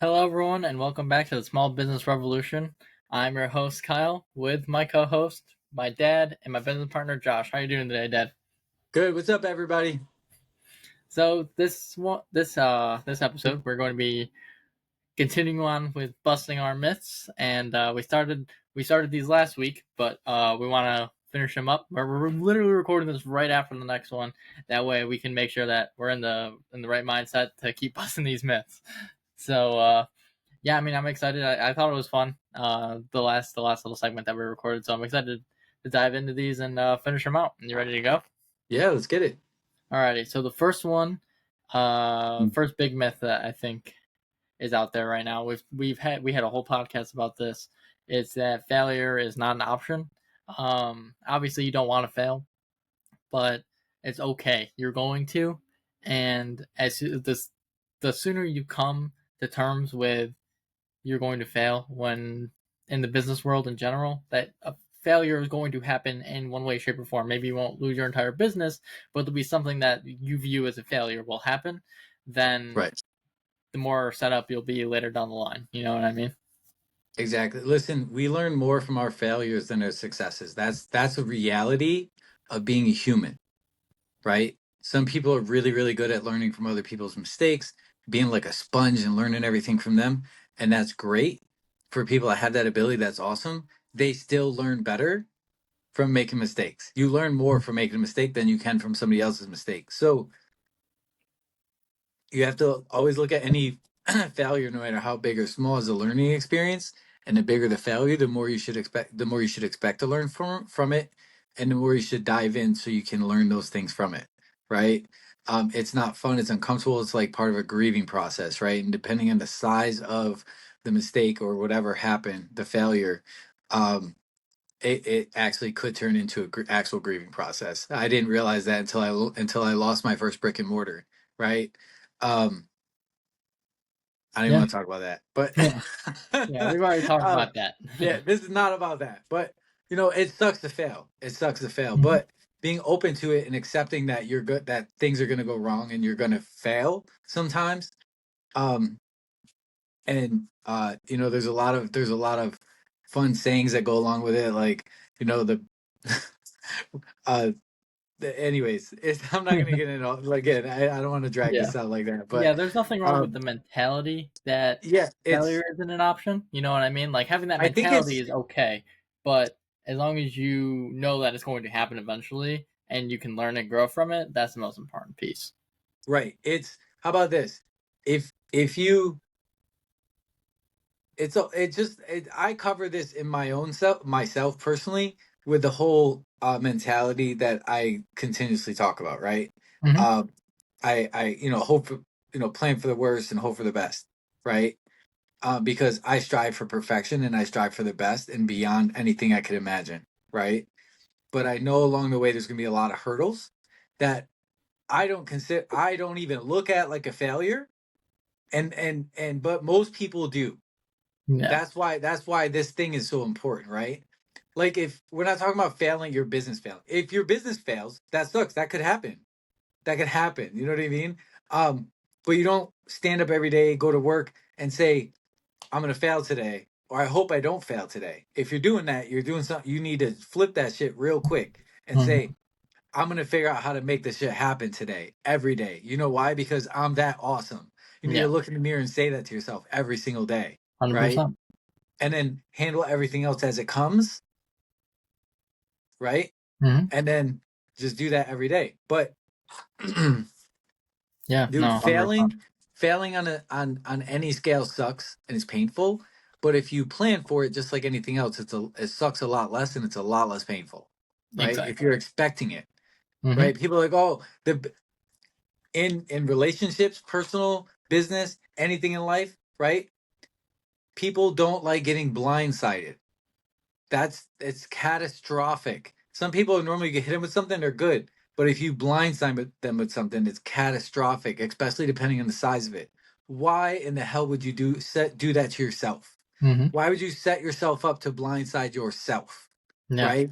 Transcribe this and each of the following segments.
Hello, everyone, and welcome back to the Small Business Revolution. I'm your host, Kyle, with my co-host, my dad, and my business partner, Josh. How you doing today, Dad? Good. What's up, everybody? So this episode, we're going to be continuing on with busting our myths, and we started these last week, but we want to finish them up. We're literally recording this right after the next one. That way, we can make sure that we're in the right mindset to keep busting these myths. So. Yeah, I mean, I'm excited. I thought it was fun. The last little segment that we recorded, so I'm excited to dive into these and finish them out. You ready to go? Yeah, let's get it. Alrighty. So the first one, first big myth that I think is out there right now. We had a whole podcast about this. It's that failure is not an option. Obviously, you don't want to fail, but it's okay. You're going to, and the sooner you come to terms with you're going to fail when in the business world in general, that a failure is going to happen in one way, shape, or form. Maybe you won't lose your entire business, but there'll be something that you view as a failure will happen. Then Right. the more set up you'll be later down the line. You know what I mean? Exactly. Listen, we learn more from our failures than our successes. That's a reality of being a human, right? Some people are really, really good at learning from other people's mistakes, being like a sponge and learning everything from them. And that's great. For people that have that ability, that's awesome. They still learn better from making mistakes. You learn more from making a mistake than you can from somebody else's mistake. So you have to always look at any failure, no matter how big or small, as a learning experience. And the bigger the failure, the more you should expect to learn from it, and the more you should dive in so you can learn those things from it. Right? It's not fun. It's uncomfortable. It's like part of a grieving process, right? And depending on the size of the mistake or whatever happened, the failure, it actually could turn into an actual grieving process. I didn't realize that until I lost my first brick and mortar, right? Um, I don't even Yeah, want to talk about that, but yeah, yeah. We've already talked um, about that. yeah, this is not about that. But it sucks to fail. It sucks to fail. Mhm. But being open to it and accepting that you're good, that things are going to go wrong and you're going to fail sometimes. Um, there's a lot of fun sayings that go along with it, like the uh anyways, I'm not gonna get into again. I don't want to drag Yeah, this out like that, but yeah. There's nothing wrong with um the mentality that yeah, failure isn't an option. You know what I mean? Like having that I think mentality it's is okay, but as long as you know that it's going to happen eventually and you can learn and grow from it, that's the most important piece. right. It's How about this? If you it's a- it just it, I cover this in my own self myself personally with the whole mentality that I continuously talk about, right? Hmm. Um, I hope for, plan for the worst and hope for the best, right? Because I strive for perfection and I strive for the best and beyond anything I could imagine, right? But I know along the way there's gonna be a lot of hurdles that I don't even look at like a failure, but most people do. Yeah, That's why this thing is so important, right? Like, if we're not talking about failing your business fail. If your business fails, that sucks. That could happen. That could happen. You know what I mean? But you don't stand up every day, go to work and say, I'm gonna fail today, or I hope I don't fail today. If you're doing that, you're doing something. You need to flip that shit real quick and hmm, say, I'm gonna figure out how to make this shit happen today, every day. You know why? Because I'm that awesome. You need to yeah, look in the mirror and say that to yourself every single day, right? 100%. And then handle everything else as it comes, right? Hmm. And then just do that every day. But Yeah, dude, no, 100%. failing on any scale sucks and it's painful. But if you plan for it, just like anything else, it sucks a lot less and it's a lot less painful, right? If Exactly. you're expecting it, Hmm. right? People are like, oh, the in relationships, personal, business, anything in life, right? People don't like getting blindsided. It's catastrophic. Some people normally get hit with something, they're good. But if you blindside them with something, it's catastrophic, especially depending on the size of it. Why in the hell would you do that to yourself? Hmm. Why would you set yourself up to blindside yourself? Yeah. Right?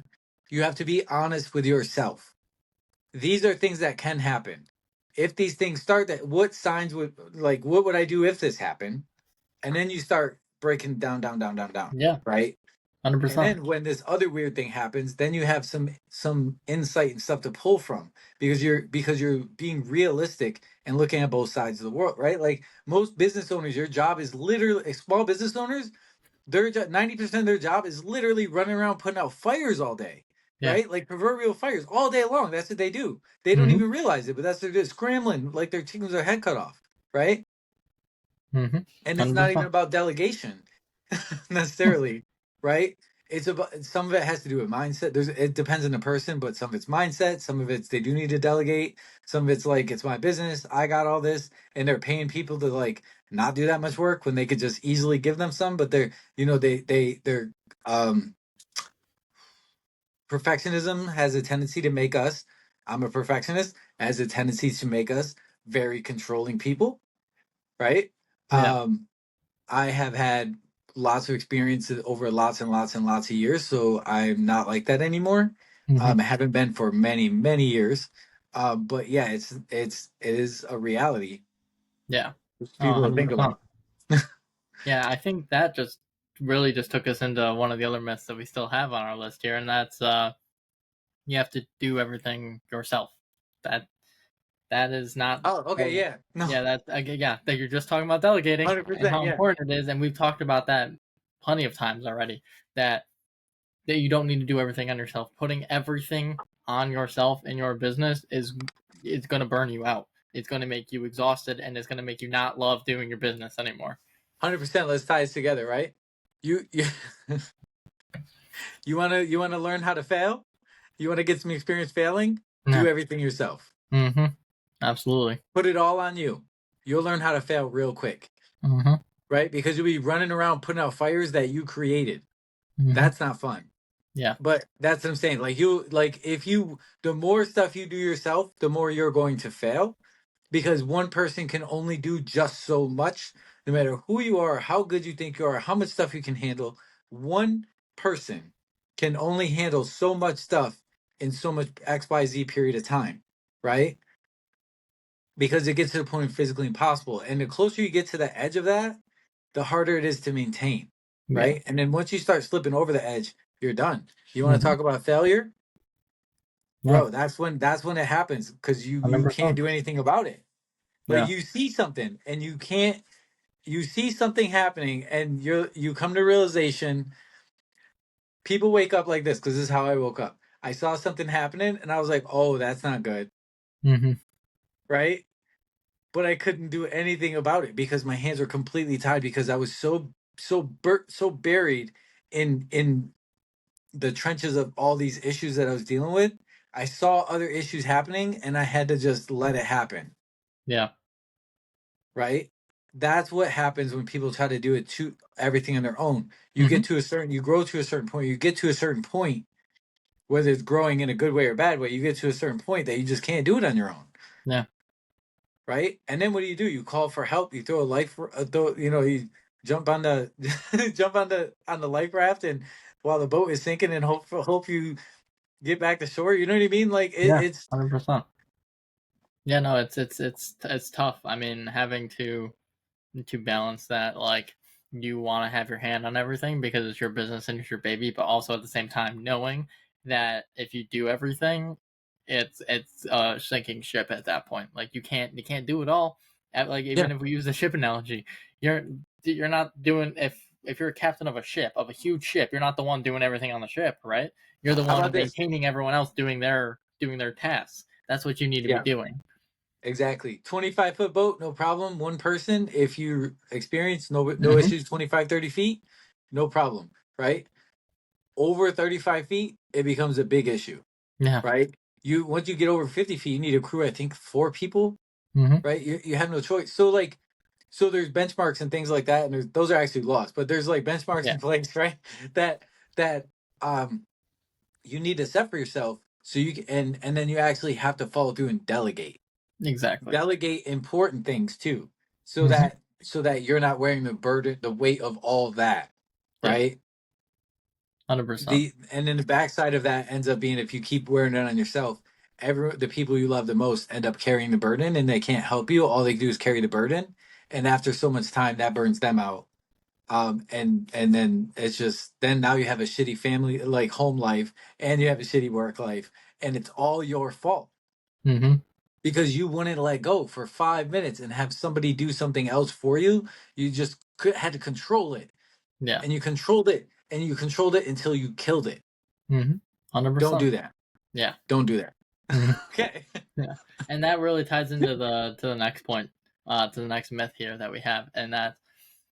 You have to be honest with yourself. These are things that can happen. If these things start, that what signs would, like, what would I do if this happened? and then you start breaking down, down, down, down, down, Yeah, right? And 100%. then when this other weird thing happens, then you have some insight and stuff to pull from, because you're being realistic and looking at both sides of the world, right? Like most business owners, your job is literally, small business owners, 90% of their job is literally running around putting out fires all day, Yeah. right? Like proverbial fires all day long. That's what they do. They don't Mhm. even realize it, but that's what they're just scrambling like their chickens with their head cut off, right? Mhm. And it's not even 100%. about delegation necessarily, right? It's about, some of it has to do with mindset. It depends on the person, but some of it's mindset, some of it's they do need to delegate, some of it's like it's my business, I got all this, and they're paying people to like not do that much work when they could just easily give them some, but they're, they're um perfectionism has a tendency to make us, I'm a perfectionist, has a tendency to make us very controlling people, right? Yeah. Um I have had lots of experiences over lots and lots and lots of years, so I'm not like that anymore. Mhm. I haven't been for many, many years. But yeah, it is a reality Yeah. for Oh, people to think 100%. about. Yeah, I think that just really just took us into one of the other myths that we still have on our list here, and that's you have to do everything yourself. That that is not. Oh, okay, Oh, yeah, no, yeah, that yeah, that you're just talking about delegating and 100%, how yeah, important it is, and we've talked about that plenty of times already. That you don't need to do everything on yourself. Putting everything on yourself in your business is it's going to burn you out. It's going to make you exhausted, and it's going to make you not love doing your business anymore. 100%. Let's tie this together, right? You you wanna learn how to fail? You want to get some experience failing? Do Yeah. everything yourself. Mm-hmm. Absolutely. Put it all on you. You'll learn how to fail real quick, Mm-hmm. right? Because you'll be running around putting out fires that you created. Mm-hmm. That's not fun. Yeah. But that's what I'm saying. Like if you, the more stuff you do yourself, the more you're going to fail, because one person can only do just so much. No matter who you are, how good you think you are, how much stuff you can handle, one person can only handle so much stuff in so much XYZ period of time, right? Because it gets to the point of physically impossible. And the closer you get to the edge of that, the harder it is to maintain, Yeah. right? And then once you start slipping over the edge, you're done. You want to Mm-hmm. talk about failure? Yeah. Bro, that's when it happens, because you can't 100%. do anything about it. Like Yeah. you see something and you can't, you see something happening and you come to realization. People wake up like this, because this is how I woke up. I saw something happening and I was like, oh, that's not good, Mm-hmm. right? But I couldn't do anything about it because my hands were completely tied, because I was so buried in the trenches of all these issues that I was dealing with. I saw other issues happening and I had to just let it happen, Yeah. right? That's what happens when people try to do it to everything on their own. Mm-hmm. You grow to a certain point, you get to a certain point, whether it's growing in a good way or bad way, you get to a certain point that you just can't do it on your own, Yeah. right? And then what do? You call for help. You throw a life, you jump on the jump on the life raft, and while the boat is sinking, and hope you get back to shore. You know what I mean? Like Yeah. it's 100%. Yeah. No, it's tough. I mean, having to balance that, like, you want to have your hand on everything because it's your business and it's your baby, but also at the same time knowing that if you do everything, it's a sinking ship at that point. Like you can't do it all. Like, yeah. even if we use the ship analogy, you're you're not doing, if you're a captain of a ship, of a huge ship, you're not the one doing everything on the ship, right? You're the How about one this? maintaining everyone else doing their tasks. That's what you need to be Yeah. doing. Exactly. 25-foot boat, no problem. One person, if you experience no Hmm. issues, 25, 30 feet, no problem, right? Over 35 feet, it becomes a big issue, Yeah. right? Once you get over 50 feet, you need a crew, I think 4 people, Hmm. right? You have no choice. So there's benchmarks and things like that, and those are actually laws, but there's like benchmarks Yeah. in place, right? That that um you need to set for yourself, so you can, and then you actually have to follow through and delegate. Exactly. Delegate important things too, Hmm. so that you're not wearing the weight of all that, Yeah. right? 100%. And then the backside of that ends up being, if you keep wearing it on yourself, the people you love the most end up carrying the burden, and they can't help you. All they do is carry the burden, and after so much time, that burns them out. And then it's just, then now you have a shitty family, like home life, and you have a shitty work life, and it's all your fault Mm-hmm. because you wouldn't let go for 5 minutes and have somebody do something else for you. You just had to control it, Yeah. and you controlled it, and you controlled it until you killed it. Mm-hmm. Don't 100%. do that. Yeah. Don't do that. Mm-hmm. Okay. Yeah. And that really ties into the next point, to the next myth here that we have, and that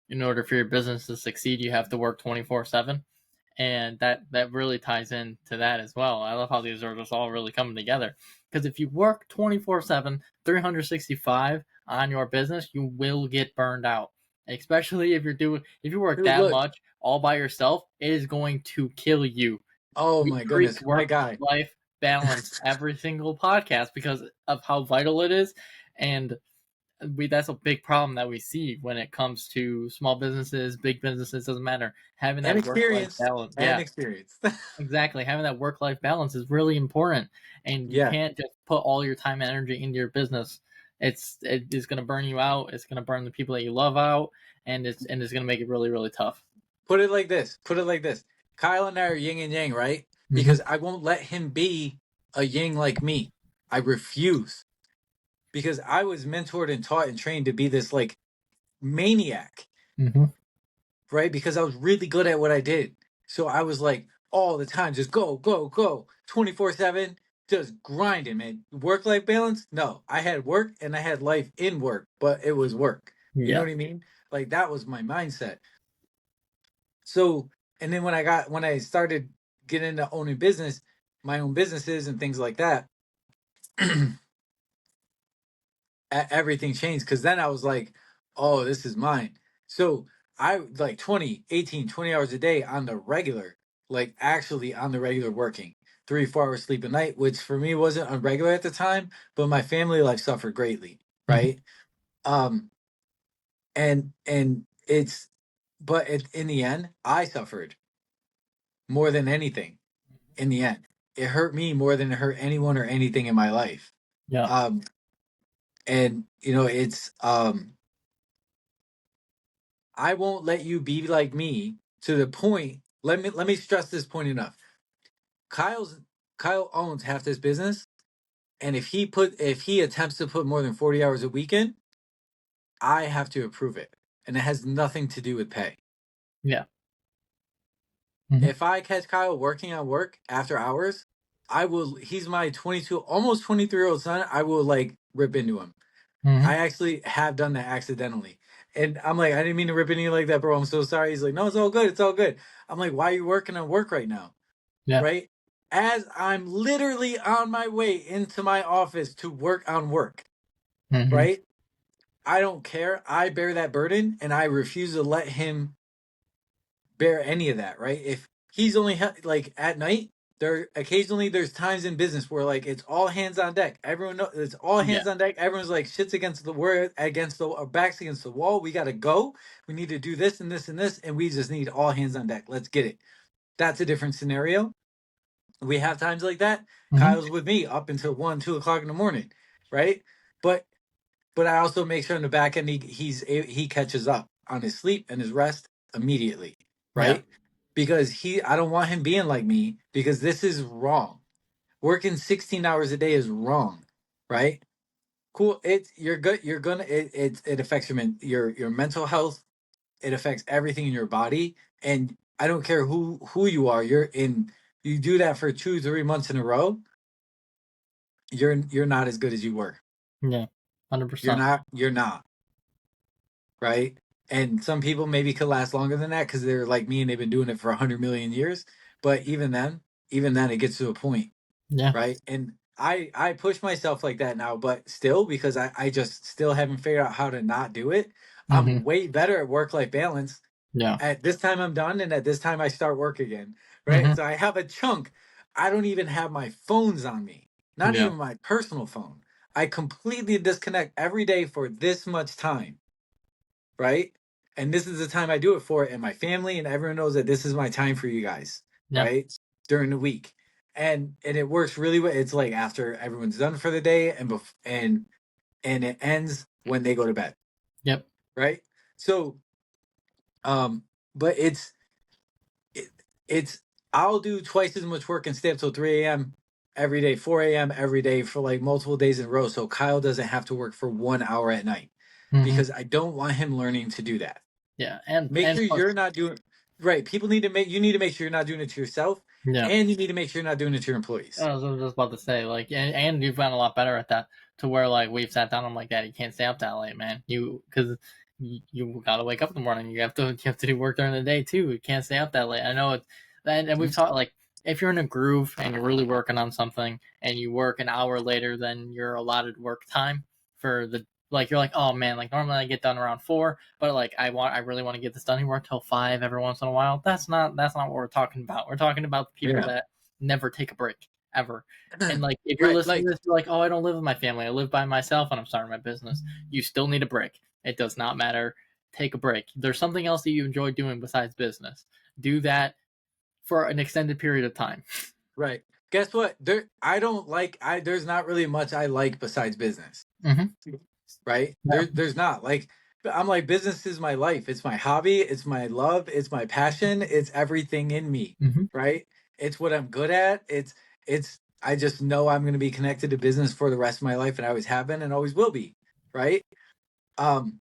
in order for your business to succeed, you have to work 24/7. And that really ties into that as well. I love how these are just all really coming together. Because if you work 24/7, 365 on your business, you will get burned out. Especially if you work Dude, that look. much all by yourself, it is going to kill you. Oh We my preach goodness, my work guy. life balance every single podcast because of how vital it is. And that's a big problem that we see when it comes to small businesses, big businesses, doesn't matter. Having And that work life experience. balance. And Yeah, experience. exactly. Having that work life balance is really important, and you Yeah. can't just put all your time and energy into your business. It is going to burn you out. It's going to burn the people that you love out, and it's going to make it really really tough. Put it like this. Put it like this. Kyle and I are yin and yang, right? Mm-hmm. Because I won't let him be a yin like me. I refuse. Because I was mentored and taught and trained to be this like maniac, Mm-hmm. right? Because I was really good at what I did. So I was like all the time, just go, go, go, 24/7, just grinding, man. Work life balance? No. I had work and I had life in work, but it was work. You know Yeah. what I mean? Like that was my mindset. So, and then when I started getting into owning business, my own businesses and things like that, everything changed because then I was like, oh, this is mine. So I like 20, 18, 20 hours a day on the regular, like actually on the regular working, 3, 4 hours sleep a night, which for me wasn't on regular at the time, but my family life suffered greatly. Mm-hmm. Right. Um, and it's, but in the end, I suffered more than anything in the end. It hurt me more than it hurt anyone or anything in my life. Yeah. Um, and it's I won't let you be like me to the point. Let me stress this point enough. Kyle's Kyle owns half this business, and if he attempts to put more than 40 hours a weekend, I have to approve it, and it has nothing to do with pay. Yeah. Mm-hmm. If I catch Kyle working on work after hours, I will. He's my 22, almost 23-year-old son. I will like rip into him. Mm-hmm. I actually have done that accidentally. And I'm like, I didn't mean to rip into you like that, bro. I'm so sorry. He's like, no, it's all good. It's all good. I'm like, why are you working on work right now? Yeah. Right? As I'm literally on my way into my office to work on work, Mm-hmm. right? I don't care. I bear that burden and I refuse to let him bear any of that, right? If he's only like at night, there's times in business where like it's all hands on deck. Everyone knows it's all Yeah. hands on deck. Everyone's like shit's against the we're against the our backs against the wall. We got to go. We need to do this and this and this, and we just need all hands on deck. Let's get it. That's a different scenario. We have times like that. Mm-hmm. Kyle's with me up until 1, 2 o'clock in the morning, right? But I also make sure in the back end he catches up on his sleep and his rest immediately, Yeah. right? Because I don't want him being like me because this is wrong. Working 16 hours a day is wrong, right? Cool. It's you're good. You're gonna it affects your mental health. It affects everything in your body, and I don't care who you are. You do that for 2, 3 months in a row. You're not as good as you were. Yeah. You're 100%. not. You're not. Right? And some people maybe could last longer than that because they're like me and they've been doing it for 100 million years. But even then, it gets to a point, Yeah. right? And I push myself like that now, but still because I just still haven't figured out how to not do it. I'm Mm-hmm. way better at work life balance. Yeah. At this time, I'm done, and at this time, I start work again, right? Mm-hmm. So I have a chunk. I don't even have my phones on me, not Yeah. even my personal phone. I completely disconnect every day for this much time, right? And this is the time I do it for, and my family and everyone knows that this is my time for you guys, Yeah. right? During the week, and it works really well. It's like after everyone's done for the day, and it ends when they go to bed, Yep. right? So But it, it's I'll do twice as much work and stay up till 3 a.m. every day, 4 a.m. every day for like multiple days in a row. So Kyle doesn't have to work for 1 hour at night Hmm. because I don't want him learning to do that. Yeah, Make and sure plus, you're not doing right. People need to make you need to make sure you're not doing it to yourself, yeah. and you need to make sure you're not doing it to your employees. I was just about to say, like, and you've gotten a lot better at that to where, like, we've sat down. I'm like, Dad, you can't stay up that late, man. Because you gotta wake up in the morning. You have to do work during the day too. You can't stay up that late. I know it, and we've talked like if you're in a groove and you're really working on something and you work an hour later than your allotted work time for the like you're like, oh man, like normally I get done around 4, but like I really want to get this done. You work till 5 every once in a while. That's not what we're talking about. We're talking about the people Yeah. that never take a break ever. And like if you're Right. listening Like to this, you're like, oh, I don't live with my family. I live by myself and I'm starting my business. You still need a break. It does not matter. Take a break. There's something else that you enjoy doing besides business. Do that for an extended period of time. right. Guess what? I don't like I there's not really much I like besides business. Hmm. Right? Yeah. There's not. Like I'm like business is my life. It's my hobby, it's my love, it's my passion, it's everything in me, Hmm. right? It's what I'm good at. It's I just know I'm going to be connected to business for the rest of my life and I always have been and always will be, right? Um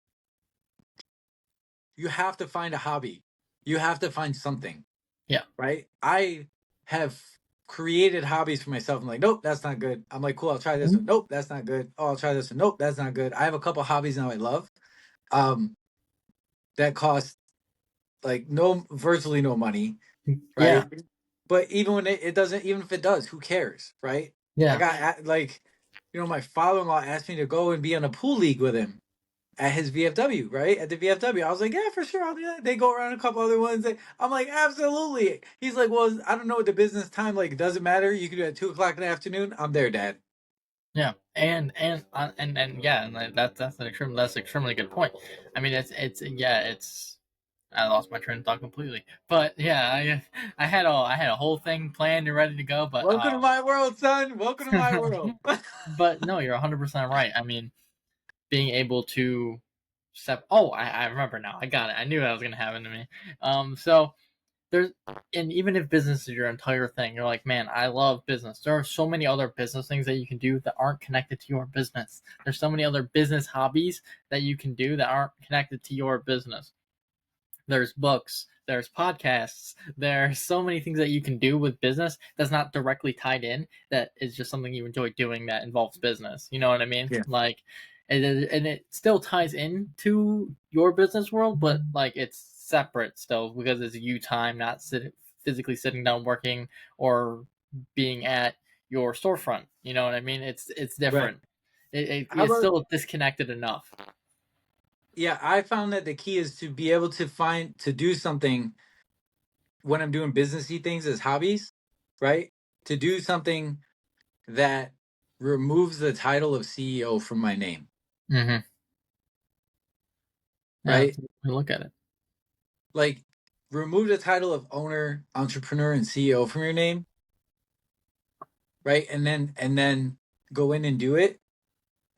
you have to find a hobby. You have to find something, Yeah. right? I have created hobbies for myself. I'm like, nope, that's not good. I'm like, cool, I'll try this one. Mhm. Nope, that's not good. Oh, I'll try this one. Nope, that's not good. I have a couple hobbies now I love. Um, that cost like no virtually no money, Yeah. right? But even when it doesn't, even if it does, who cares, right? I Yeah. got like, my father-in-law asked me to go and be on a pool league with him at his VFW, right? At the VFW. I was like, yeah, for sure. I'll do that. They go around a couple other ones. I'm like, absolutely. He's like, well, I don't know what the business time, like, it doesn't matter. You can do it at 2 o'clock in the afternoon. I'm there, Dad. Yeah. And yeah, and that's an extremely good point. I mean, it's yeah, it's I lost my train of thought completely. But yeah, I had a whole thing planned and ready to go, but Welcome to my world, son. Welcome to my world. but no, you're 100% right. I mean, being able to oh, I remember now. I got it. I knew that was going to happen to me. So there's and even if business is your entire thing, you're like, man, I love business. There are so many other business things that you can do that aren't connected to your business. There's so many other business hobbies that you can do that aren't connected to your business. There's books, there's podcasts, there's so many things that you can do with business that's not directly tied in, that is just something you enjoy doing that involves business. You know what I mean? Yeah. Like, and it still ties into your business world, but like it's separate still because it's you time, not physically sitting down working or being at your storefront. You know what I mean? It's Right. different. How It's about, still disconnected enough. yeah, I found that the key is to be able to do something when I'm doing businessy things as hobbies, right? To do something that removes the title of CEO from my name, Mm-hmm. Yeah, right? that's a good way to look at it. Like remove the title of owner, entrepreneur, and CEO from your name, right? And then go in and do it.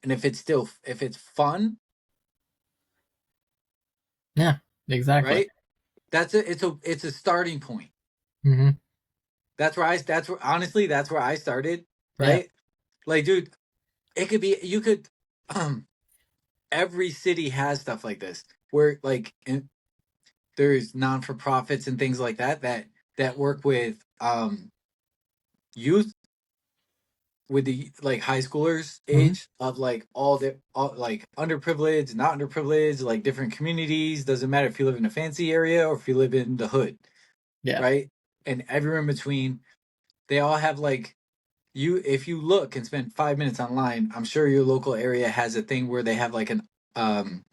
And if it's fun, Yeah, exactly. right? It's a starting point. Mm-hmm. That's where honestly that's where I started, Yeah. right? Like, dude, it could be you could um every city has stuff like this where like there's non for profits and things like that work with youth with the like high schoolers Mm-hmm. age of like all like underprivileged, not underprivileged, like different communities. Doesn't matter if you live in a fancy area or if you live in the hood, Yeah. right? And everywhere in between, they all have like if you look and spend 5 minutes online, I'm sure your local area has a thing where they have um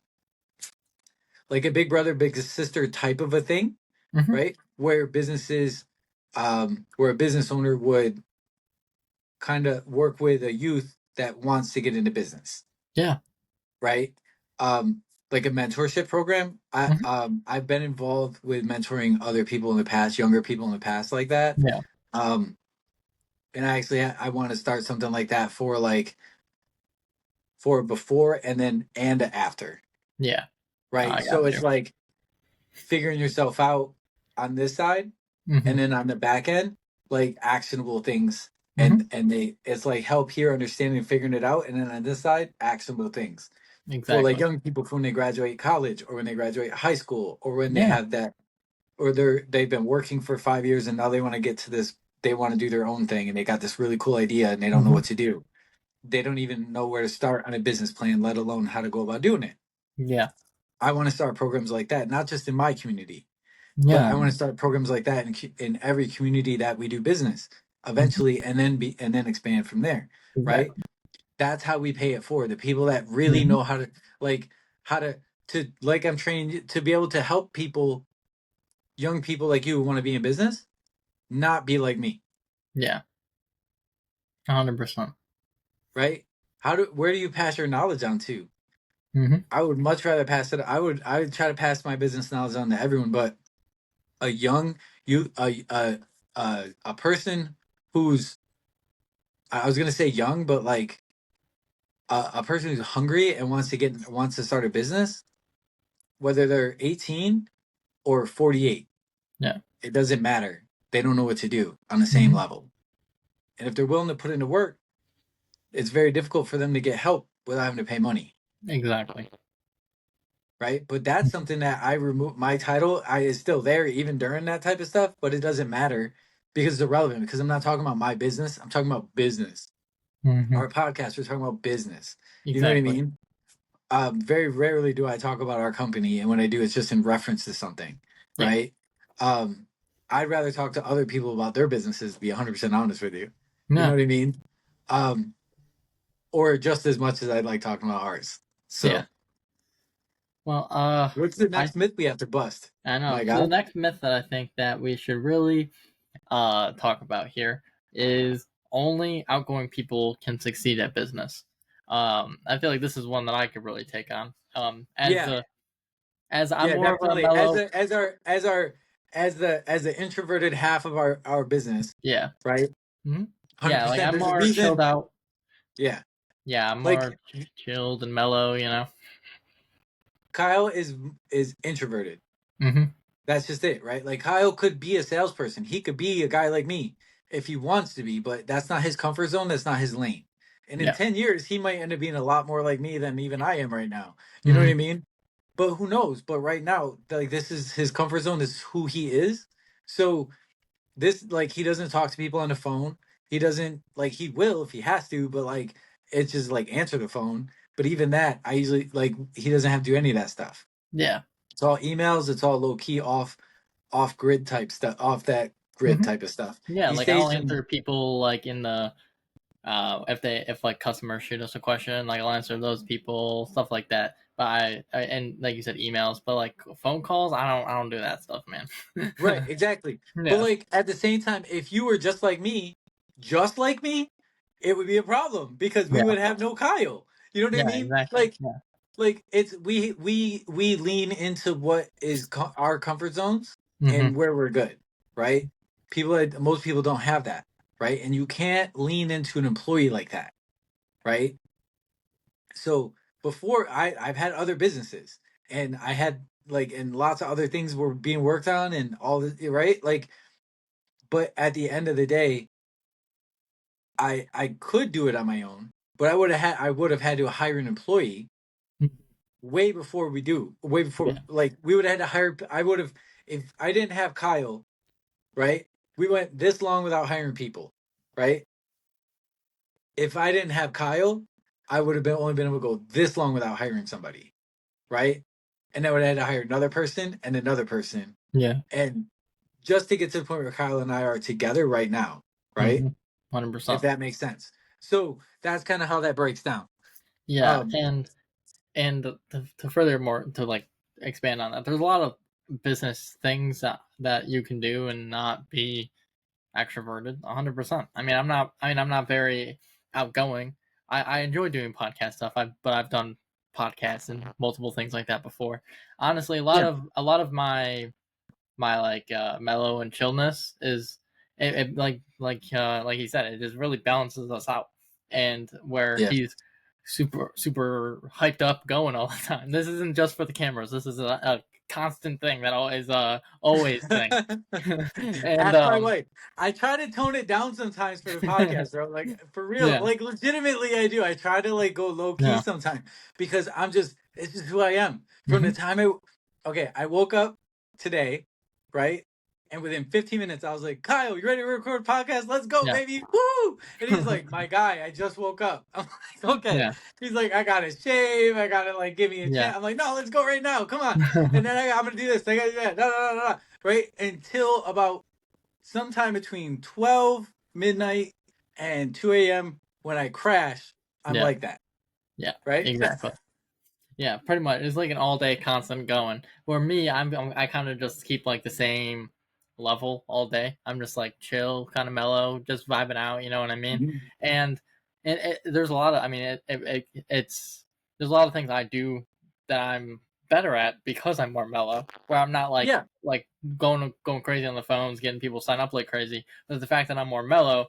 like a big brother, big sister type of a thing, Mm-hmm. right? Where businesses, where a business owner would kind of work with a youth that wants to get into business, Yeah. right? Like a mentorship program. Mm-hmm. I've been involved with mentoring other people in the past, younger people in the past, like that. Yeah. Um, and I want to start something like that for like for before and then and after, Yeah. right? I So got it's you. like figuring yourself out on this side, Mm-hmm. and then on the back end, like actionable things, Mm-hmm. and they it's like help here, understanding, and figuring it out, and then on this side, actionable things for like Exactly. young people for when they graduate college or when they graduate high school or when they Yeah. have that or they've been working for 5 years and now they want to get to this, they want to do their own thing and they got this really cool idea and they don't know Mm-hmm. what to do. They don't even know where to start on a business plan, let alone how to go about doing it. Yeah. I want to start programs like that, not just in my community, but Yeah. I want to start programs like that in every community that we do business Mm-hmm. eventually, and then expand from there. Right? Exactly. That's how we pay it forward. The people that really Mm-hmm. know how to like how to like I'm trained to be able to help people, young people like you who want to be in business, not be like me. Yeah. 100%. Right? How do where do you pass your knowledge on to? Mm-hmm. I would much rather pass it. I would try to pass my business knowledge on to everyone, but a young you a person who's, I was gonna say young, but like a person who's hungry and wants to start a business, whether they're 18 or 48, Yeah. it doesn't matter. They don't know what to do on the same Mm-hmm. level, and if they're willing to put into work, it's very difficult for them to get help without having to pay money. Exactly. Right? But that's something that I remove my title. I is still there even during that type of stuff, but it doesn't matter because it's irrelevant. Because I'm not talking about my business. I'm talking about business. Mm-hmm. Our podcast, we're talking about business. You know what I Exactly. mean? Very rarely do I talk about our company, and when I do, it's just in reference to something, Yeah. right? Um, I'd rather talk to other people about their businesses. To be 100% honest with you, you know Yeah. what I mean? Um, or just as much as I'd like talking about ours. Yeah. So, Well, what's the I next myth we have to bust? I know. My So the God. next myth that I think that we should really talk about here is only outgoing people can succeed at business. I feel like this is one that I could really take on. Yeah, As I'm yeah, more of a definitely. As mellow, a as the introverted half of our business, yeah, right? hmm Hundred yeah, like percent. I'm There's a more chilled reason. out. Yeah, Yeah, I'm more like chilled and mellow. Kyle is introverted. Hmm. That's just it, right? Like Kyle could be a salesperson. He could be a guy like me if he wants to be, but that's not his comfort zone. That's not his lane. And in Yeah. 10 years, he might end up being a lot more like me than even I am right now. You know what I Hmm. mean? But who knows? But right now, like this is his comfort zone. This is who he is. So this, like, he doesn't talk to people on the phone. He doesn't, like, he will if he has to, but like it's just like answer the phone. But even that, I usually, like, he doesn't have to do any of that stuff. Yeah. It's all emails. It's all low key, off grid type stuff, off that grid Hmm. type of stuff. Yeah. He Like I'll stays in. answer people like in the if like customers shoot us a question, like I'll answer those people, stuff like that. But I and like you said, emails, but like phone calls, I don't do that stuff, man. Right, exactly. But Yeah. like at the same time, if you were just like me, it would be a problem because we Yeah. would have no Kyle. You know what I Yeah. mean? Exactly. Yeah. Like it's we lean into what is our comfort zones Hmm. and where we're good, right? Most people don't have that, right? And you can't lean into an employee like that, right? So before I've had other businesses and I had like and lots of other things were being worked on and all this, right? Like, but at the end of the day, I could do it on my own, but I would have had to hire an employee way before, Yeah. like we would have had to hire. I would have, if I didn't have Kyle, right? We went this long without hiring people, right? If I didn't have Kyle, I would have been only been able to go this long without hiring somebody, right? And then I would have had to hire another person and another person, Yeah. and just to get to the point where Kyle and I are together right now, right? Hmm. If 100%. that makes sense. So that's kind of how that breaks down. Yeah, Um, and to further more to like expand on that, there's a lot of business things that you can do and not be extroverted 100%. I'm not very outgoing. I enjoy doing podcast stuff. I've done podcasts and multiple things like that before. Honestly, yeah, a lot of my like mellow and chillness is like he said, it just really balances us out. And where yeah, he's super hyped up going all the time. This isn't just for the cameras. This is a constant thing that always thing. And Ask my wife. I try to tone it down sometimes for the podcast, bro. Like for real, yeah, like legitimately, I do. I try to like go low key yeah, sometimes because it's just who I am. From the hmm time I woke up today, right? And within 15 minutes, I was like, Kyle, you ready to record a podcast? Let's go, yeah, baby. Woo! And he's like, my guy, I just woke up. I'm like, okay. yeah, He's like, I gotta shave. I gotta like give me a yeah, chance. I'm like, no, let's go right now. Come on. And then I'm gonna do this. I gotta do that. No, no, no, no, no. Right? Until about sometime between 12 midnight and 2 a.m. when I crash, I'm yeah, like that. yeah, Right? exactly. Yeah, pretty much. It's like an all day constant going. Where me, I kind of just keep like the same level all day. I'm just like chill, kind of mellow, just vibing out. You know what I mean? Mhm. And there's a lot of. I mean, it's there's a lot of things I do that I'm better at because I'm more mellow. Where I'm not Yeah. like going crazy on the phones, getting people sign up like crazy. But the fact that I'm more mellow,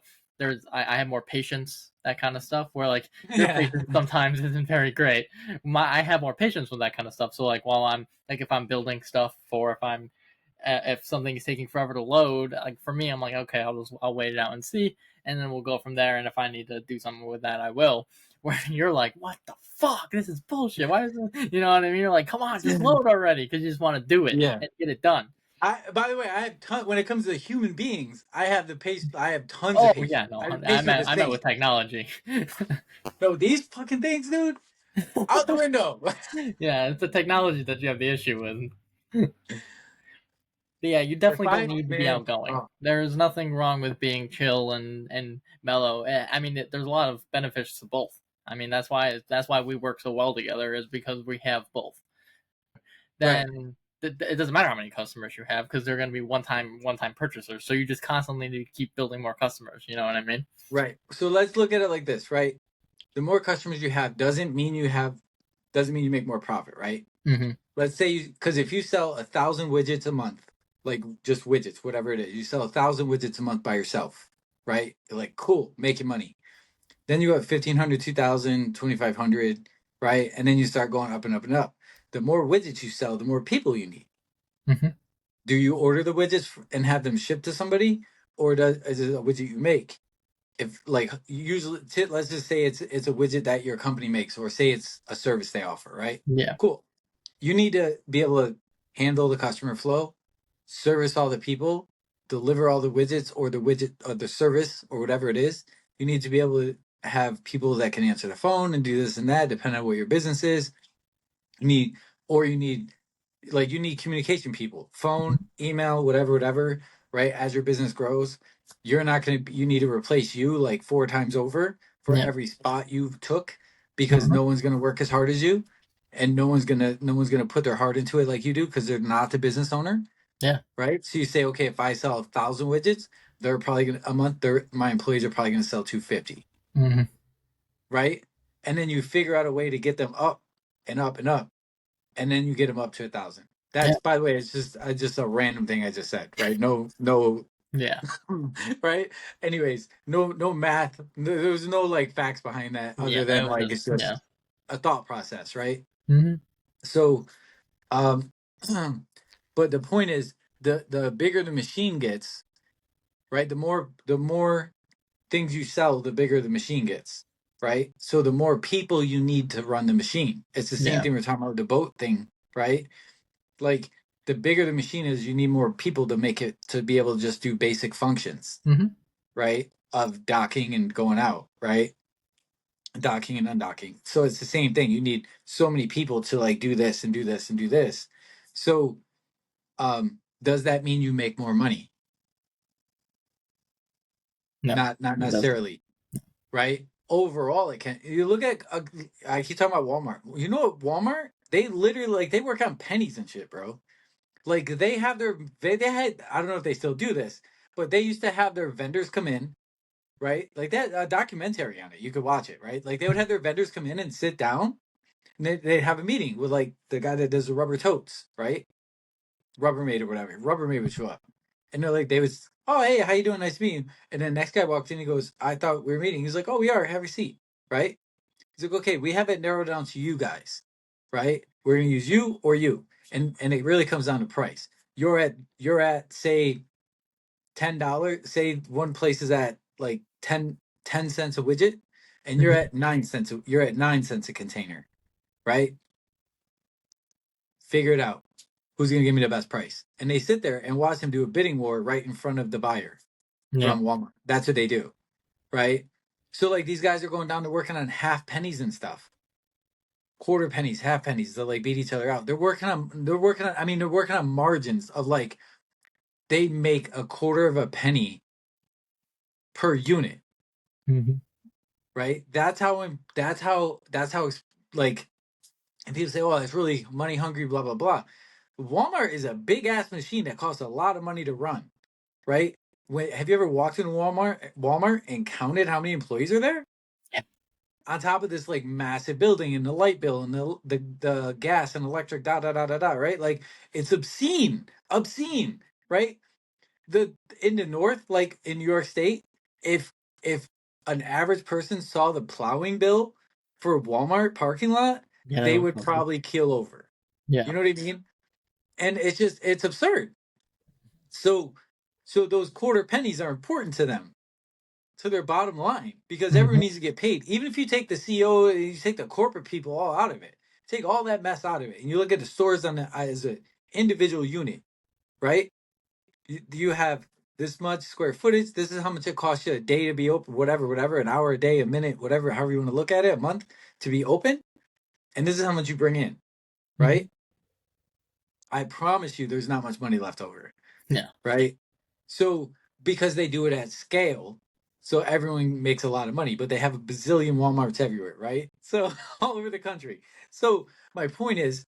I have more patience, that kind of stuff. Where like your Yeah. patience sometimes isn't very great. I have more patience with that kind of stuff. So like while I'm like if I'm building stuff or if something is taking forever to load, like for me, I'm like okay, I'll wait it out and see, and then we'll go from there. And if I need to do something with that, I will. Where you're like, what the fuck? This is bullshit. Why is it? You know what I mean? You're like, come on, just load already, because you just want to do it Yeah. and get it done. By the way, I have when it comes to human beings, I have the pace. I have tons of Oh patience. yeah, no, I have I patience with meant the I meant with saint. technology. No, these fucking things, dude, out the window. Yeah, it's the technology that you have the issue with. But yeah, you If definitely don't I need to be man, outgoing. oh, There's nothing wrong with being chill and mellow. I mean, there's a lot of benefits to both. I mean, that's why we work so well together is because we have both. right, Then it doesn't matter how many customers you have because they're going to be one time purchasers. So you just constantly need to keep building more customers. You know what I mean? right. So let's look at it like this, right? The more customers you have doesn't mean you make more profit, right? Mm-hmm. Let's say because if you sell 1,000 widgets a month, like just widgets, whatever it is, you sell 1,000 widgets a month by yourself, right? You're like, cool, making money. Then you have 1,500, 2,000, 2,500, right? And then you start going up and up and up. The more widgets you sell, the more people you need. Mm-hmm. Do you order the widgets and have them shipped to somebody, or is it a widget you make? If like usually, let's just say it's a widget that your company makes, or say it's a service they offer, right? Yeah. Cool. You need to be able to handle the customer flow, service all the people, deliver all the widgets or the widget or the service or whatever it is. You need to be able to have people that can answer the phone and do this and that, depending on what your business is. You need, or you need, like, you need communication people, phone, email, whatever, whatever, right? As your business grows, you're not going to, you need to replace you like 4 times over for Yeah. every spot you took because Uh-huh. no one's going to work as hard as you and no one's going to put their heart into it like you do because they're not the business owner, Yeah. right? So you say, okay, if I sell 1,000 widgets, they're probably going to a month, my employees are probably going to sell 250, Mm-hmm. right? And then you figure out a way to get them up and up and up, and then you get them up to 1,000. Yeah. That's, by the way, it's just a random thing I just said, right? No, Yeah. right? Anyways, no math. There's no like facts behind that Yeah. other It than was like just it's yeah. just a thought process, right? Mm-hmm. So, um, but the point is, the bigger the machine gets, right? The more things you sell, the bigger the machine gets, right? So the more people you need to run the machine. It's the same Yeah. thing we're talking about the boat thing, right? Like the bigger the machine is, you need more people to make it to be able to just do basic functions, Mm-hmm. right? Of docking and going out, right? Docking and undocking. So it's the same thing. You need so many people to like do this and do this and do this. So does that mean you make more money? No, Not it doesn't. necessarily, right? Overall, it can. You look at I keep talking about Walmart. You know what Walmart? They literally like they work on pennies and shit, bro. Like they have they had, I don't know if they still do this, but they used to have their vendors come in, right? Like that documentary on it. You could watch it, right? Like they would have their vendors come in and sit down, and they'd have a meeting with like the guy that does the rubber totes, right? Rubbermaid or whatever. Rubbermaid would show up, and they're like, they was, oh hey, how you doing? Nice to meet you. And then next guy walks in, he goes, I thought we were meeting. He's like, oh we are. Have a seat, right? He's like, okay, we have it narrowed down to you guys, right? We're gonna use you or you, and it really comes down to price. You're at say $10. Say one place is at like 10 cents a widget, and you're Mhm. at 9 cents. You're at 9 cents a container, right? Figure it out. Who's gonna give me the best price? And they sit there and watch him do a bidding war right in front of the buyer Yeah. from Walmart. That's what they do, right? So like these guys are going down to working on half pennies and stuff, quarter pennies, half pennies. They like beat each other out. I mean, they're working on margins of like they make a quarter of a penny per unit, Hmm. right? That's how like, and people say, oh, it's really money hungry, blah blah blah. Walmart is a big ass machine that costs a lot of money to run, right? Have you ever walked into Walmart and counted how many employees are there? Yeah. On top of this like massive building and the light bill and the gas and electric right, like it's obscene, right? The In the north, like in New York State, if an average person saw the plowing bill for a Walmart parking lot, Yeah. That they was would lovely. probably keel over. Yeah. You know what I mean? And it's absurd. So so those quarter pennies are important to them, to their bottom line, because everyone Hmm. needs to get paid. Even if you take the CEO, you take the corporate people all out of it, take all that mess out of it, and you look at the stores on the as an individual unit, right? You have this much square footage. This is how much it costs you a day to be open, whatever, an hour a day, a minute, whatever, however you want to look at it, a month to be open, and this is how much you bring in, Hmm. right? I promise you, there's not much money left over, Yeah. right? So because they do it at scale, so everyone makes a lot of money, but they have a bazillion Walmarts everywhere, right? So all over the country. So my point is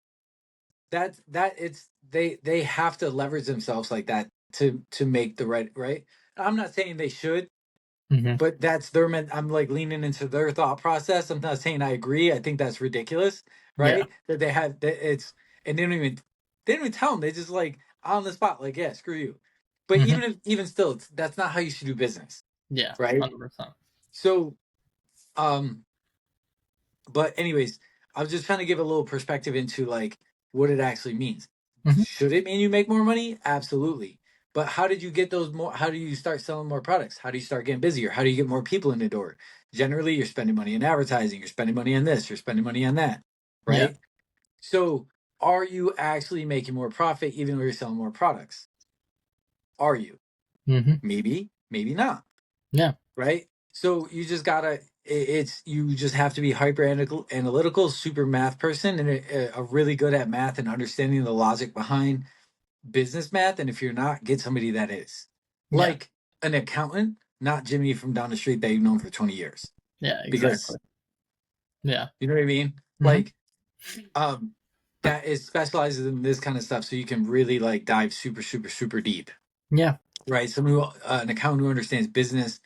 that it's they have to leverage themselves like that to make the right. I'm not saying they should, Hmm. but that's their I'm like leaning into their thought process. I'm not saying I agree. I think that's ridiculous, Yeah. right? That they have that it's and they don't even tell them. They just like on the spot, like, yeah, screw you. But Hmm. even still, that's not how you should do business, Yeah. right? 100%. So um but anyways, I was just trying to give a little perspective into like what it actually means. Hmm. Should it mean you make more money? Absolutely. But how did you get those more? How do you start selling more products? How do you start getting busier? How do you get more people in the door? Generally, you're spending money in advertising, you're spending money on this, you're spending money on that, Yeah. right? So, are you actually making more profit even though you're selling more products? Are you? Hmm. Maybe, maybe not, Yeah. right? So you just gotta. It's you just have to be hyper analytical, super math person, and a really good at math and understanding the logic behind business math. And if you're not, get somebody that is, Yeah. like an accountant, not Jimmy from down the street that you've known for 20 years, Yeah. because Exactly. Yeah. you know what I mean. Hmm. Like um that is specializes in this kind of stuff, so you can really like dive super deep, Yeah. right? Someone who an accountant who understands business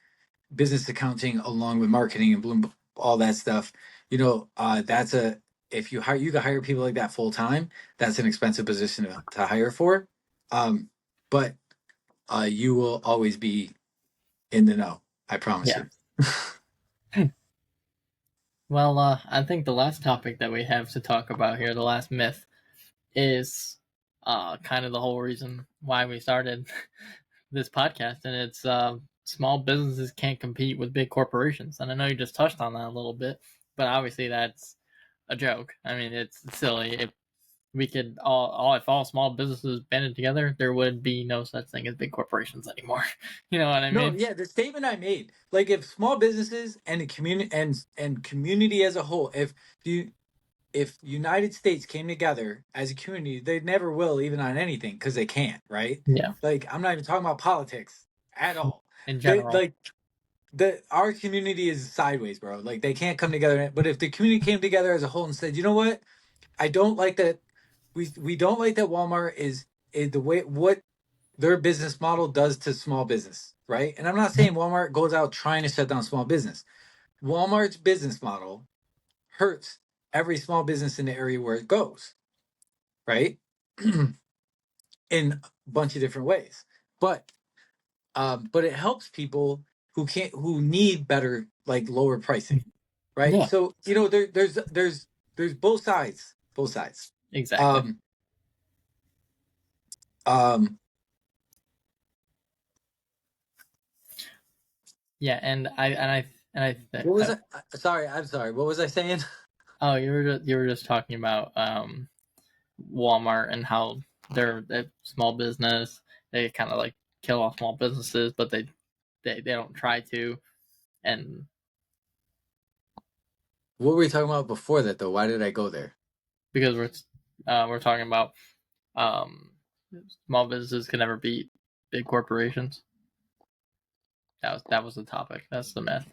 accounting along with marketing and bloom, all that stuff. That's a if you can hire people like that full time, that's an expensive position to hire for. But you will always be in the know. I promise Yeah. you. Well, I think the last topic that we have to talk about here, the last myth, is kind of the whole reason why we started this podcast, and it's small businesses can't compete with big corporations. And I know you just touched on that a little bit, but obviously that's a joke. I mean, it's silly. If we could if all small businesses banded together, there would be no such thing as big corporations anymore. You know what I No, mean? yeah, the statement I made, like if small businesses and the community and community as a whole, you if United States came together as a community, they never will, even on anything, because they can't, right? Yeah. Like I'm not even talking about politics at all. In They general. like our community is sideways, bro. Like they can't come together. But if the community came together as a whole and said, you know what, I don't like that. We don't like that Walmart is the way what their business model does to small business, right? And I'm not Mhm. saying Walmart goes out trying to shut down small business. Walmart's business model hurts every small business in the area where it goes, right? In a bunch of different ways. But it helps people who need better, like lower pricing, right? Yeah, So there's both sides, both sides. exactly. Um, um, Yeah, what was I? Sorry, I'm sorry. What was I saying? oh, you were just talking about Walmart and how they're a small business. They kind of like kill off small businesses, but they don't try to. And What were we talking about before that, though? Why did I go there? because we're talking about um, small businesses can never beat big corporations. That was the topic. That's the myth.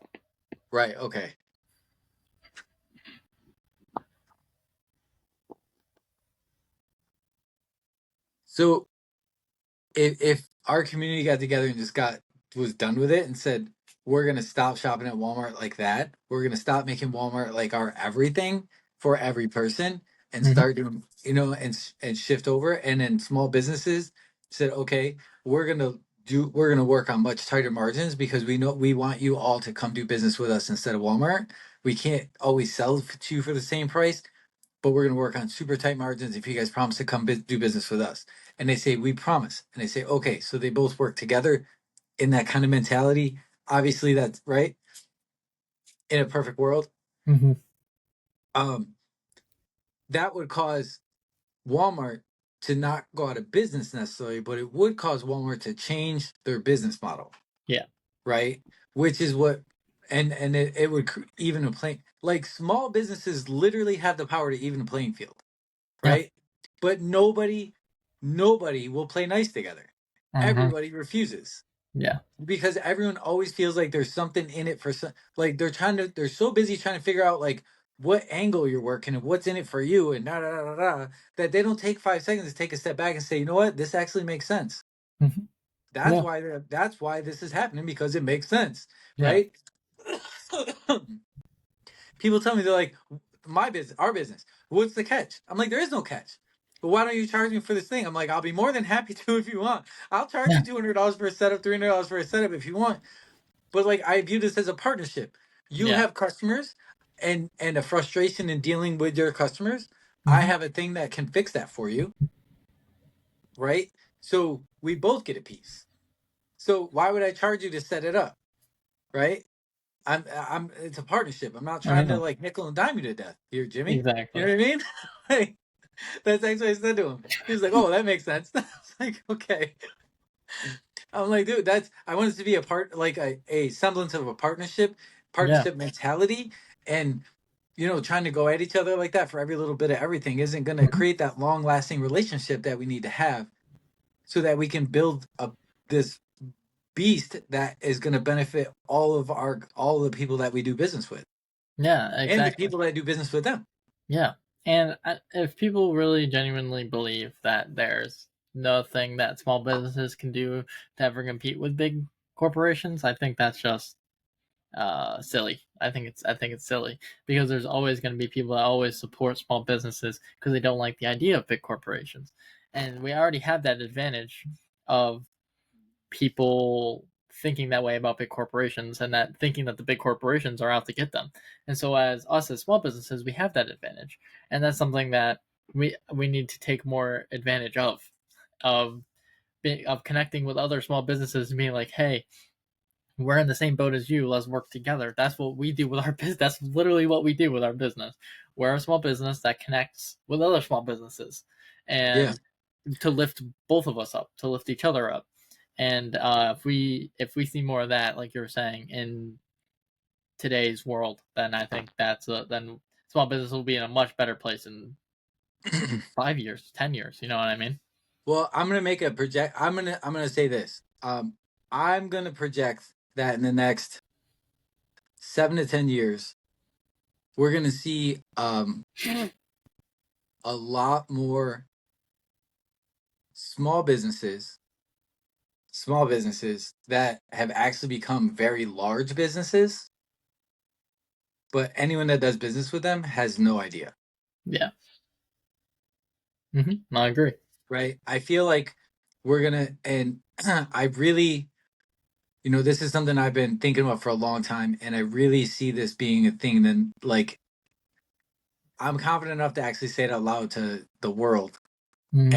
Right. Okay. So if our community got together and just got was done with it and said we're gonna stop shopping at Walmart like that, we're gonna stop making Walmart like our everything for every person, and Mm-hmm. start doing and shift over, and then small businesses said, okay, we're gonna work on much tighter margins because we know we want you all to come do business with us instead of Walmart. We can't always sell to you for the same price, but we're going to work on super tight margins if you guys promise to come do business with us. And they say, we promise. And they say, okay. So they both work together in that kind of mentality. Obviously, that's right. In a perfect world, Mm-hmm. um, that would cause Walmart to not go out of business necessarily, but it would cause Walmart to change their business model, Yeah. right? Which is what, and it would even a play like small businesses literally have the power to even a playing field, Yeah. right? But nobody will play nice together. Mm-hmm. Everybody refuses Yeah. because everyone always feels like there's something in it for some, like they're so busy trying to figure out like what angle you're working and what's in it for you and da da da da da, that they don't take 5 seconds to take a step back and say, you know what, this actually makes sense. Mm-hmm. That's Yeah. why that's why this is happening, because it makes sense, Yeah. right? People tell me, they're like, my business, our business, what's the catch? I'm like, there is no catch. But why don't you charge me for this thing? I'm like, I'll be more than happy to if you want. I'll charge Yeah. you $200 for a setup, $300 for a setup if you want. But like, I view this as a partnership. You Yeah. have customers and a frustration in dealing with your customers. I Mm-hmm. have a thing that can fix that for you, right? So we both get a piece. So why would I charge you to set it up, right? It's a partnership. I'm not I trying to know. like nickel and dime you to death here, Jimmy. You Exactly. know what I mean? Like, that's actually what I said to him. He was like, "Oh, that makes sense." I was like, "Okay." I'm like, dude, that's I want us to be a part, like a semblance of a Yeah. partnership mentality, and trying to go at each other like that for every little bit of everything isn't going to Mm-hmm. create that long lasting relationship that we need to have, so that we can build this beast that is going to benefit all the people that we do business with Yeah. and the Exactly. people that do business with them. Yeah. And if people really genuinely believe that there's nothing that small businesses can do to ever compete with big corporations, I think that's just silly. I think it's silly because there's always going to be people that always support small businesses because they don't like the idea of big corporations, and we already have that advantage of people thinking that way about big corporations and that thinking that the big corporations are out to get them. And so as us as small businesses, we have that advantage. And that's something that we need to take more advantage of of connecting with other small businesses and being like, "Hey, we're in the same boat as you. Let's work together." That's what we do with our business. That's literally what we do with our business. We're a small business that connects with other small businesses, Yeah. and to lift both of us up, to lift each other up. And if we see more of that, like you were saying, in today's world, then I think then small business will be in a much better place in 5 years, 10 years. You know what I mean? Well, I'm gonna make a project. I'm gonna say this. I'm gonna project that in the next 7 to 10 years, we're gonna see a lot more small businesses, small businesses that have actually become very large businesses, but anyone that does business with them has no idea, Yeah. I agree. right? I feel like we're gonna, and I really this is something I've been thinking about for a long time, and I really see this being a thing. Then, like, I'm confident enough to actually say it out loud to the world Hmm.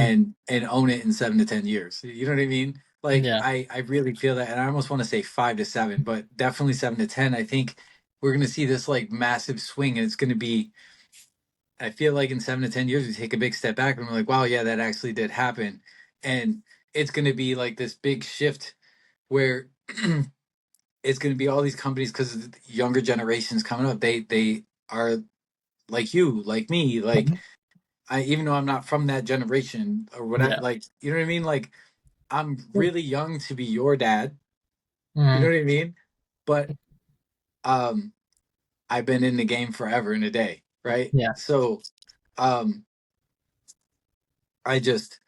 and own it in 7 to 10 years. You know what I mean? Like, Yeah. I really feel that, and I almost want to say 5 to 7, but definitely 7 to 10. I think we're gonna see this like massive swing, and it's gonna be. I feel like in 7 to 10 years, we take a big step back, and we're like, wow, yeah, that actually did happen, and it's gonna be like this big shift where it's going to be all these companies because the younger generations coming up. They are like you, like me, like Mhm. I. Even though I'm not from that generation or what I Yeah. like, you know what I mean. Like I'm really young to be your dad. You know Hmm. what I mean? But um, I've been in the game forever and a day, right? Yeah. So um, I just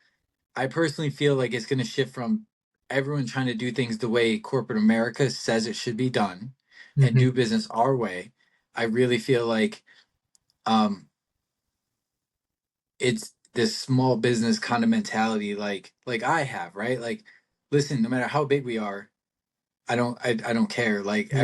I personally feel like it's going to shift from everyone trying to do things the way corporate America says it should be done and Hmm. do business our way. I really feel like um it's this small business kind of mentality like I have, right? Like listen, no matter how big we are, I don't care. Like Yeah.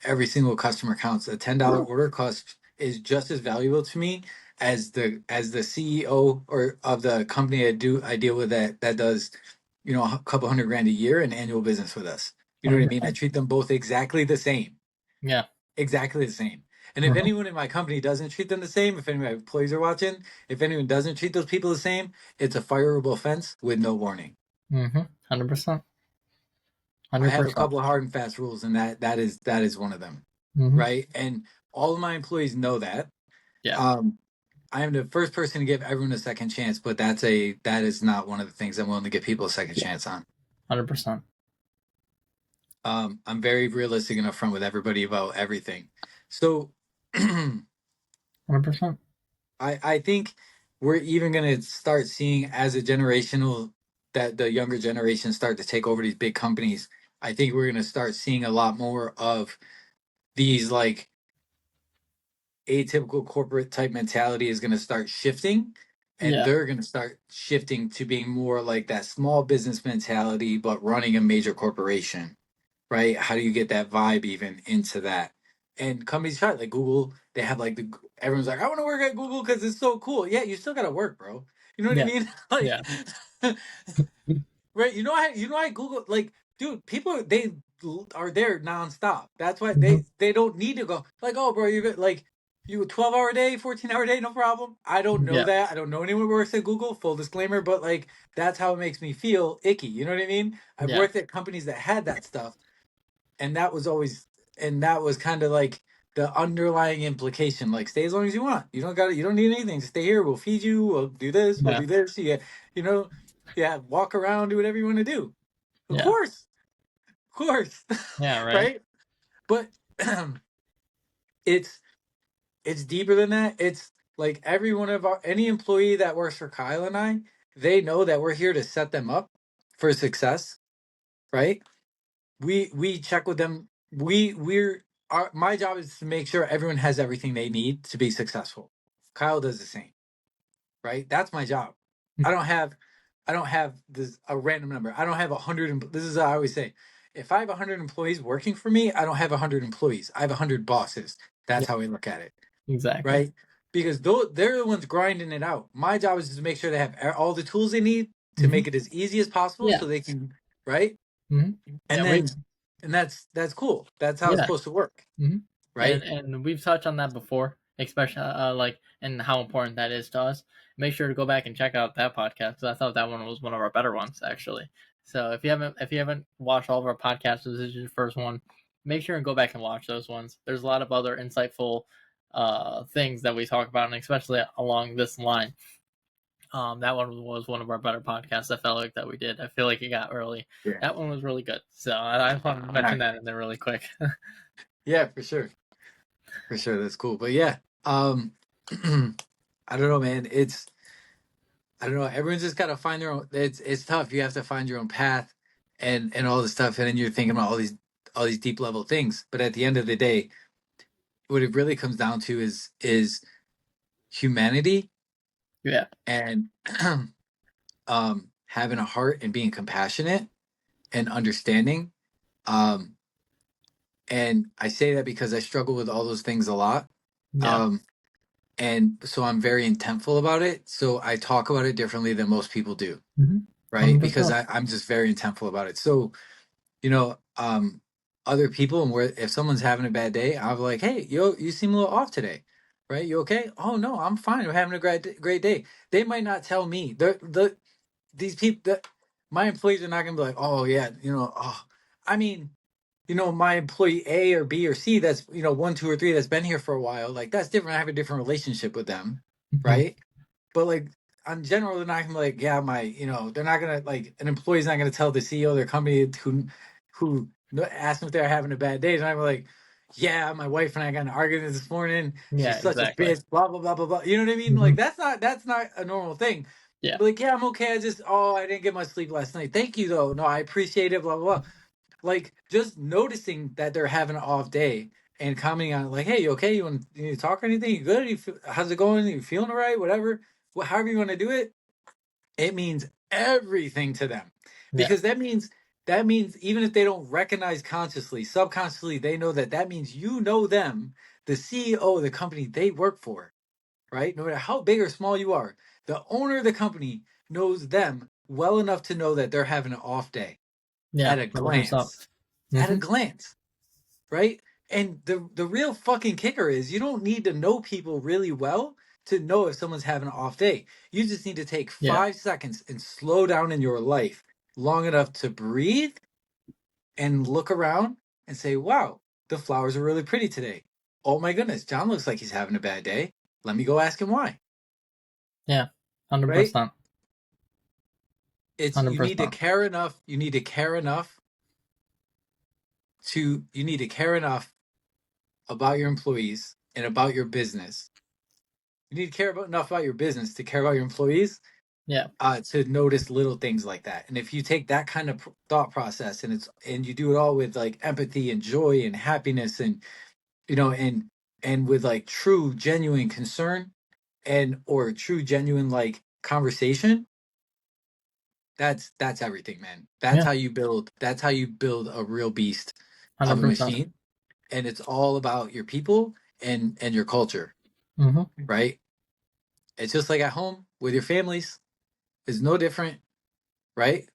every single customer counts. A $10 order cost is just as valuable to me as the CEO or of the company I deal with that does, a couple hundred grand a year in annual business with us. You know what I mean? I 100%. treat them both exactly the same. Yeah. Exactly the same. And if Hmm. anyone in my company doesn't treat them the same, if any of my employees are watching, if anyone doesn't treat those people the same, it's a fireable offense with no warning. 100%. I have a 100%. couple of hard and fast rules, and that is one of them, Hmm. right? And all of my employees know that. Yeah. Um, I am the first person to give everyone a second chance, but that is not one of the things I'm willing to give people a second Yeah. chance on. 100%. I'm very realistic and upfront with everybody about everything. So 100%. I think we're even going to start seeing as a generational that the younger generation start to take over these big companies. I think we're going to start seeing a lot more of these like atypical corporate type mentality is going to start shifting, and Yeah. they're going to start shifting to being more like that small business mentality but running a major corporation, right? How do you get that vibe even into that? And companies try like Google, they have like everyone's like, I want to work at Google because it's so cool. Yeah, you still got to work, bro. You know what I Yeah. mean? Like, Yeah. right? You know, I Google like, dude, people they are there nonstop. That's why Hmm. they don't need to go like, oh, bro, you're good. Like, you a 12-hour day, 14-hour day, no problem. I don't know Yeah. that. I don't know anyone who works at Google. Full disclaimer, but like, that's how it makes me feel icky. You know what I mean? I've Yeah. worked at companies that had that stuff, and that was kind of like the underlying implication, like stay as long as you want, you don't need anything, just stay here, we'll feed you, we'll do this, we'll Yeah. do this, yeah, you know yeah, walk around, do whatever you want to do, of Yeah. course, of course. Yeah. Right. Right, but it's deeper than that. It's like every one of our any employee that works for Kyle and I, they know that we're here to set them up for success, right? We check with them. We're our My job is to make sure everyone has everything they need to be successful. Kyle does the same, right? That's my job. I don't have I don't have this a random number. I don't have 100. This is how I always say. If I have 100 employees working for me, I don't have 100 employees. I have 100 bosses. Yeah. That's how we look at it, Exactly. right? Because they're the ones grinding it out. My job is to make sure they have all the tools they need to Hmm. make it as easy as possible Yeah. so they can, right? Hmm. And Yeah. then and that's cool. That's how it's Yeah. supposed to work, Hmm. right? And we've touched on that before, especially like and how important that is to us. Make sure to go back and check out that podcast because I thought that one was one of our better ones actually. So if you haven't watched all of our podcasts, this is your first one. Make sure and go back and watch those ones. There's a lot of other insightful things that we talk about, and especially along this line. That one was one of our better podcasts. I felt like that we did. I feel like it got early. Yeah. That one was really good. So I just wanted to All mention right. that in there really quick. Yeah, for sure. For sure. That's cool. But yeah, I don't know, man. I don't know. Everyone's just gotta find their own. It's tough. You have to find your own path and all this stuff, and then you're thinking about all these deep level things. But at the end of the day, what it really comes down to is humanity Yeah. and having a heart and being compassionate and understanding. Um, and I say that because I struggle with all those things a lot. Yeah. Um, and so I'm very intentful about it. So I talk about it differently than most people do, Mm-hmm. right? Because 100%. I'm just very intentful about it. So, you know, other people, and where if someone's having a bad day, I'm like, hey, you seem a little off today, right? You okay? Oh no, I'm fine. I'm having a great day. They might not tell me. These people that my employees are not gonna be like, oh yeah, I mean, my employee A or B or C that's, one, two, or three that's been here for a while, like that's different. I have a different relationship with them, Mm-hmm. right? But like on general, they're not gonna be like, yeah, they're not gonna like an employee's not gonna tell the CEO of their company who asked them if they're having a bad day. They're not gonna be like, yeah, my wife and I got in an argument this morning. Yeah, She's such a exactly. bitch, blah blah blah blah blah. You know what I mean? Mm-hmm. Like that's not a normal thing. Yeah. But like, yeah, I'm okay. I didn't get much sleep last night. Thank you though. No, I appreciate it. Blah blah blah. Like just noticing that they're having an off day and commenting on it, like, hey, you okay? You need to talk or anything? You good? How's it going? You feeling all right? Whatever. However you want to do it, it means everything to them. Yeah. Because that means even if they don't recognize consciously, subconsciously, they know that means you know them, the CEO of the company they work for, right? No matter how big or small you are, the owner of the company knows them well enough to know that they're having an off day Yeah. at a 100%. glance. At a Mm-hmm. glance, right? And the real fucking kicker is you don't need to know people really well to know if someone's having an off day. You just need to take Yeah. 5 seconds and slow down in your life long enough to breathe and look around and say, wow, the flowers are really pretty today. Oh my goodness, John looks like he's having a bad day. Let me go ask him why, Yeah. right? 100%. It's you need to 100%. care enough. You need to care enough about your employees and about your business. You need to care enough about your business to care about your employees, Yeah. to notice little things like that. And if you take that kind of thought process and you do it all with like empathy and joy and happiness and and with like true genuine concern and or true genuine like conversation, that's everything, man. Yeah. That's how you build a real beast of a 100%. machine. And it's all about your people and your culture, Mm-hmm. right? It's just like at home with your families. It's no different, right?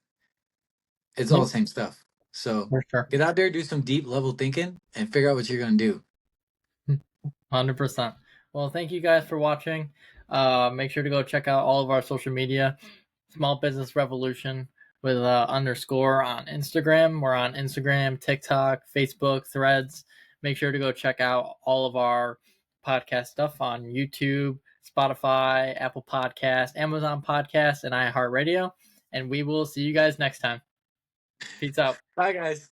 It's all the Yep. same stuff. So For sure. get out there, do some deep level thinking, and figure out what you're gonna do. 100%. Well, thank you guys for watching. Make sure to go check out all of our social media. Small Business Revolution with underscore on Instagram. We're on Instagram, TikTok, Facebook, Threads. Make sure to go check out all of our podcast stuff on YouTube, Spotify, Apple Podcasts, Amazon Podcasts, and iHeartRadio. And we will see you guys next time. Peace out. Bye, guys.